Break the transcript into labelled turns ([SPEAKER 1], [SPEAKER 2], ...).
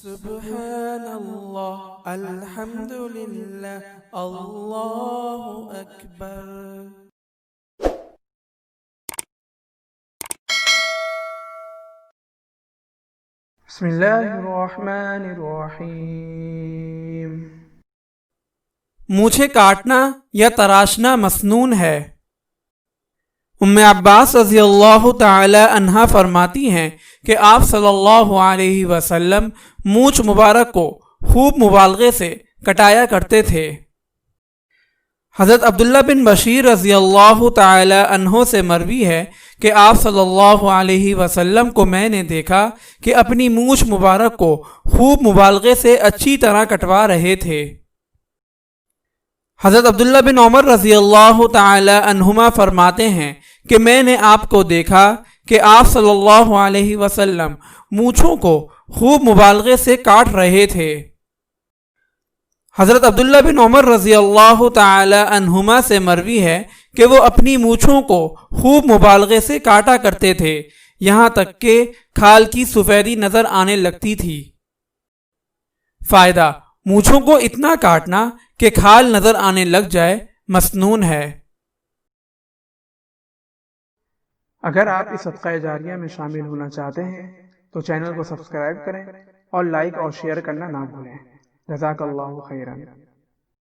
[SPEAKER 1] سبحان اللہ، الحمد للہ، اللہ اکبر۔ بسم اللہ الرحمن الرحیم۔ مونچھیں کاٹنا یا تراشنا مسنون ہے۔ ام عباس رضی اللہ تعالی عنہا فرماتی ہیں کہ آپ صلی اللہ علیہ وسلم مونچھ مبارک کو خوب مبالغے سے کٹایا کرتے تھے۔ حضرت عبداللہ بن بشیر رضی اللہ تعالی عنہ سے مروی ہے کہ آپ صلی اللہ علیہ وسلم کو میں نے دیکھا کہ اپنی مونچھ مبارک کو خوب مبالغے سے اچھی طرح کٹوا رہے تھے۔ حضرت عبداللہ بن عمر رضی اللہ تعالی عنہما فرماتے ہیں کہ میں نے آپ کو دیکھا کہ آپ صلی اللہ علیہ وسلم مونچھوں کو خوب مبالغے سے کاٹ رہے تھے۔ حضرت عبداللہ بن عمر رضی اللہ تعالی عنہما سے مروی ہے کہ وہ اپنی مونچھوں کو خوب مبالغے سے کاٹا کرتے تھے، یہاں تک کہ کھال کی سفیدی نظر آنے لگتی تھی۔ فائدہ: مونچھوں کو اتنا کاٹنا کہ کھال نظر آنے لگ جائے مسنون ہے۔
[SPEAKER 2] اگر آپ اس صدقہ جاریہ میں شامل ہونا چاہتے ہیں تو چینل کو سبسکرائب کریں اور لائک اور شیئر کرنا نہ بھولیں۔ جزاک اللہ خیرا۔